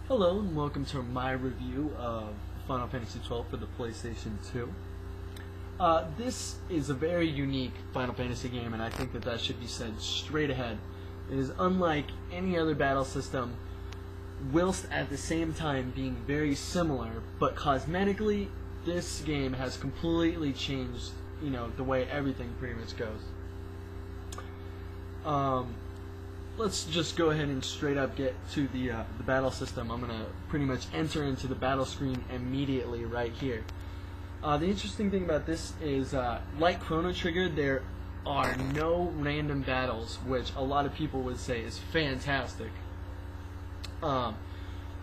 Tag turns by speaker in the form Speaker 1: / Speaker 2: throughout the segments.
Speaker 1: Hello and welcome to my review of Final Fantasy XII for the PlayStation 2. This is a very unique Final Fantasy game, and I think that should be said straight ahead. It is unlike any other battle system, whilst at the same time being very similar, but cosmetically, this game has completely changed, the way everything pretty much goes. Let's just go ahead and straight up get to the battle system. I'm going to pretty much enter into the battle screen immediately right here. The interesting thing about this is, like Chrono Trigger, there are no random battles, which a lot of people would say is fantastic. But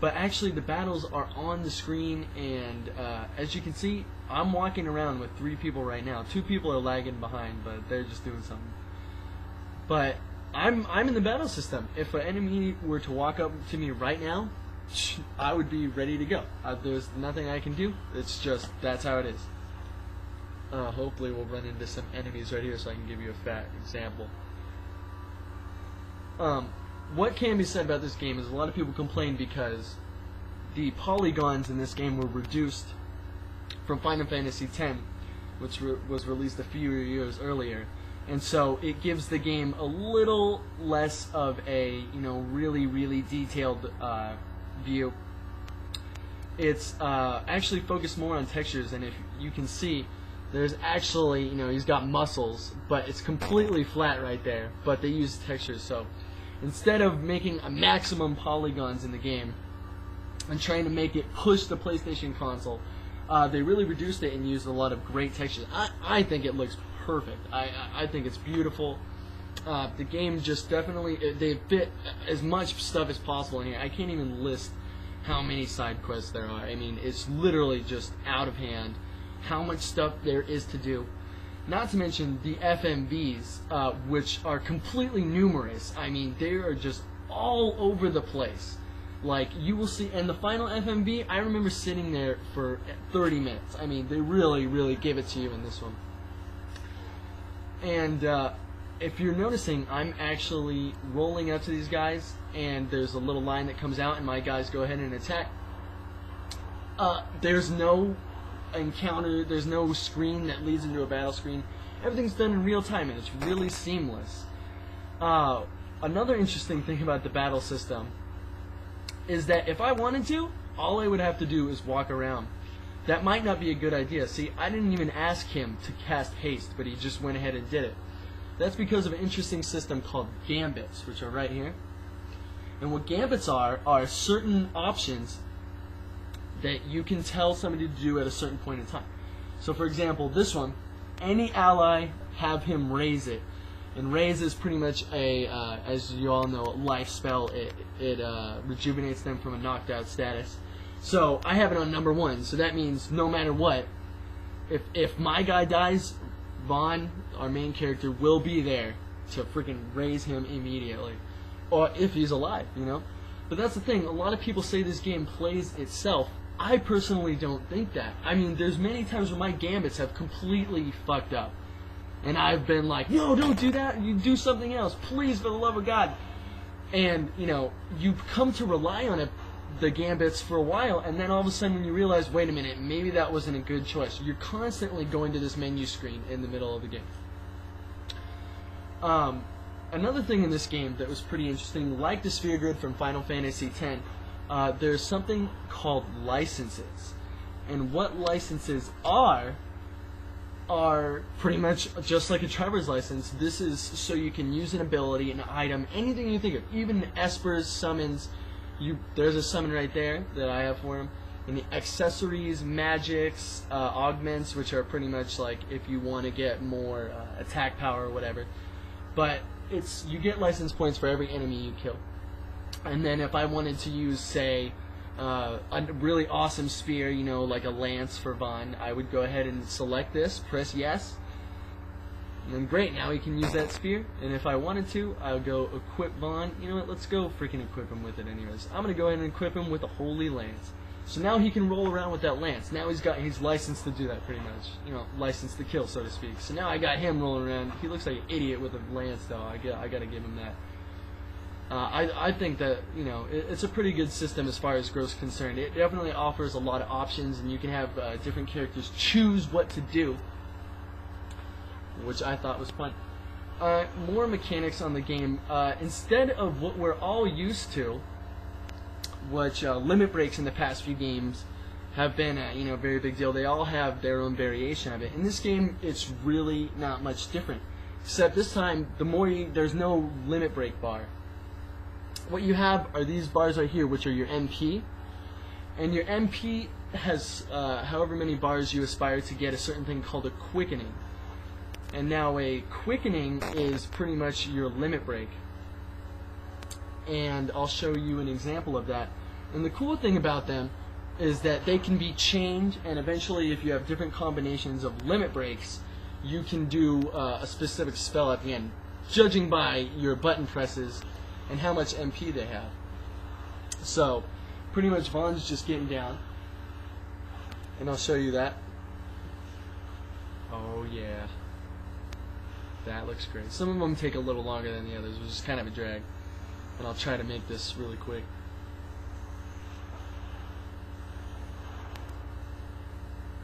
Speaker 1: actually the battles are on the screen, and as you can see, I'm walking around with 3 people right now. 2 people are lagging behind, but they're just doing something. But I'm in the battle system. If an enemy were to walk up to me right now, I would be ready to go. There's nothing I can do. It's just, that's how it is. Hopefully we'll run into some enemies right here so I can give you a fat example. What can be said about this game is a lot of people complain because the polygons in this game were reduced from Final Fantasy X, which was released a few years earlier. And so it gives the game a little less of a, really, really detailed view. It's actually focused more on textures, and if you can see, there's actually, he's got muscles, but it's completely flat right there, but they use textures. So instead of making a maximum polygons in the game and trying to make it push the PlayStation console, they really reduced it and used a lot of great textures. I think it looks perfect. I think it's beautiful. The game just definitely, they fit as much stuff as possible in here. I can't even list how many side quests there are. I mean, it's literally just out of hand how much stuff there is to do. Not to mention the FMVs, which are completely numerous. I mean, they are just all over the place. Like, you will see, and the final FMV, I remember sitting there for 30 minutes. I mean, they really, really give it to you in this one. And if you're noticing, I'm actually rolling up to these guys, and there's a little line that comes out, and my guys go ahead and attack. There's no encounter, there's no screen that leads into a battle screen. Everything's done in real time, and it's really seamless. Another interesting thing about the battle system is that if I wanted to, all I would have to do is walk around. That might not be a good idea. See, I didn't even ask him to cast haste, but he just went ahead and did it. That's because of an interesting system called gambits, which are right here. And what gambits are certain options that you can tell somebody to do at a certain point in time. So for example, this one, any ally, have him raise it. And raise is pretty much a, as you all know, a life spell. It rejuvenates them from a knocked out status. So I have it on number 1, so that means no matter what, if my guy dies, Vaughn, our main character, will be there to freaking raise him immediately. Or if he's alive, But that's the thing, a lot of people say this game plays itself. I personally don't think that. I mean, there's many times where my gambits have completely fucked up. And I've been like, no, don't do that, you do something else, please, for the love of God. And, you come to rely on it, the gambits, for a while, and then all of a sudden you realize, wait a minute, maybe that wasn't a good choice. You're constantly going to this menu screen in the middle of the game. Another thing in this game that was pretty interesting, like the sphere grid from Final Fantasy X, there's something called licenses. And what licenses are pretty much just like a Trevor's license. This is so you can use an ability, an item, anything you think of, even espers, summons. There's a summon right there that I have for him. And the accessories, magics, augments, which are pretty much like if you want to get more attack power or whatever. But you get license points for every enemy you kill. And then if I wanted to use, say, a really awesome spear, like a lance for Vaughn, I would go ahead and select this, press yes, and then great, now he can use that spear. And if I wanted to, I would go equip Vaughn. You know what, let's go freaking equip him with it anyways. I'm going to go ahead and equip him with a holy lance. So now he can roll around with that lance. Now he's licensed to do that pretty much. Licensed to kill, so to speak. So now I got him rolling around. He looks like an idiot with a lance, though. I got to give him that. I think that, you know, it's a pretty good system as far as growth's concerned. It definitely offers a lot of options, and you can have different characters choose what to do, which I thought was fun. More mechanics on the game. Instead of what we're all used to, which limit breaks in the past few games have been a very big deal. They all have their own variation of it. In this game, it's really not much different, except this time there's no limit break bar. What you have are these bars right here, which are your MP, and your MP has however many bars you aspire to get a certain thing called a quickening. And now a quickening is pretty much your limit break. And I'll show you an example of that. And the cool thing about them is that they can be chained, and eventually if you have different combinations of limit breaks, you can do a specific spell at the end, judging by your button presses and how much MP they have. So, pretty much Vaughn's just getting down, and I'll show you that. Oh yeah. That looks great. Some of them take a little longer than the others, which is kind of a drag. And I'll try to make this really quick.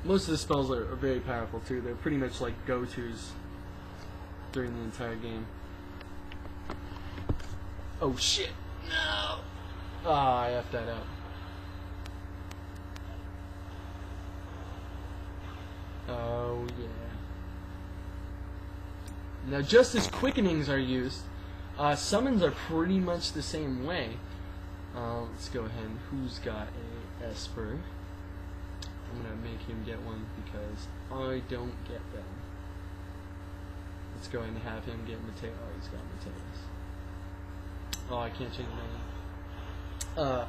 Speaker 1: Most of the spells are very powerful too. They're pretty much like go-tos during the entire game. Oh shit! No! Ah, I effed that up. Oh yeah. Now, just as quickenings are used, summons are pretty much the same way. Let's go ahead. Who's got a Esper? I'm gonna make him get one because I don't get them. Let's go ahead and have him get Mateo. Oh, he's got Mateos. Oh, I can't change my name.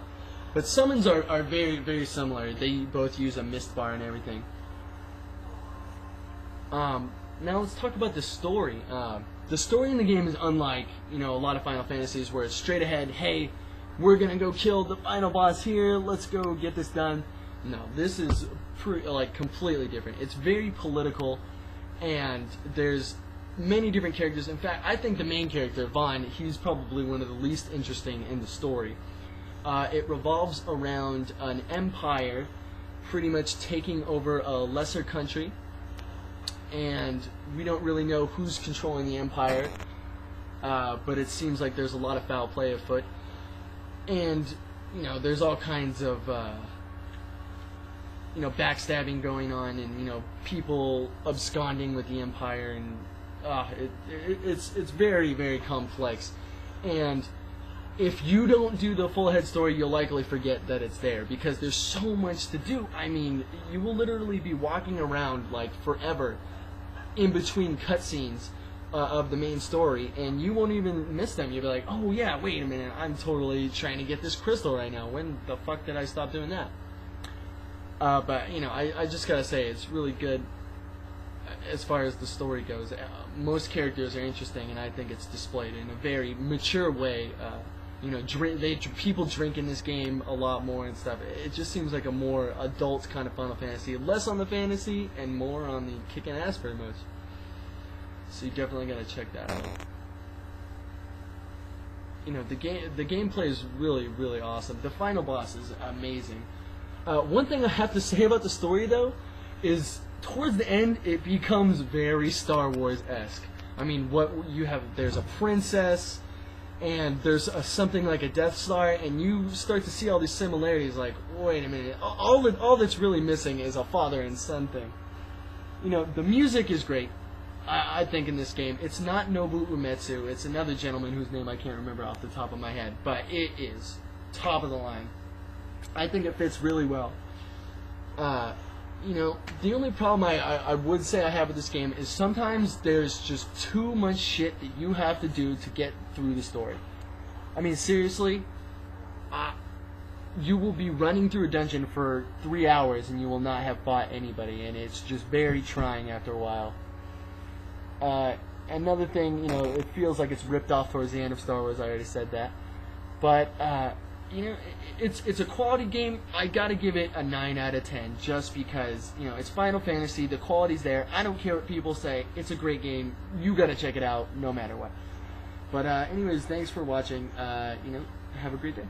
Speaker 1: But summons are very, very similar. They both use a mist bar and everything. Now let's talk about the story. The story in the game is unlike, a lot of Final Fantasies where it's straight ahead, hey, we're gonna go kill the final boss here, let's go get this done. No, this is completely different. It's very political, and there's many different characters. In fact, I think the main character, Vaughn, he's probably one of the least interesting in the story. It revolves around an empire pretty much taking over a lesser country, and we don't really know who's controlling the empire, but it seems like there's a lot of foul play afoot. And, there's all kinds of, backstabbing going on, and, people absconding with the empire, and it's very, very complex. And if you don't do the full head story, you'll likely forget that it's there, because there's so much to do. I mean, you will literally be walking around, forever in between cutscenes of the main story, and you won't even miss them. You'll be like, oh yeah, wait a minute, I'm totally trying to get this crystal right now. When the fuck did I stop doing that? But, I just gotta say, it's really good as far as the story goes. Most characters are interesting, and I think it's displayed in a very mature way. People drink in this game a lot more and stuff. It just seems like a more adult kind of Final Fantasy. Less on the fantasy and more on the kicking ass pretty much. So you definitely gotta check that out. The gameplay is really, really awesome. The final boss is amazing. One thing I have to say about the story though is towards the end it becomes very Star Wars-esque. I mean, there's a princess, and there's something like a Death Star, and you start to see all these similarities. Like, wait a minute, all that's really missing is a father and son thing. The music is great. I think in this game, it's not Nobu Uematsu. It's another gentleman whose name I can't remember off the top of my head, but it is top of the line. I think it fits really well. The only problem I would say I have with this game is sometimes there's just too much shit that you have to do to get through the story. I mean, seriously, you will be running through a dungeon for 3 hours and you will not have fought anybody, and it's just very trying after a while. Another thing, it feels like it's ripped off towards the end of Star Wars. I already said that, but it's a quality game. I gotta give it a 9 out of 10 just because it's Final Fantasy. The quality's there. I don't care what people say. It's a great game. You gotta check it out no matter what. But anyways, thanks for watching. Have a great day.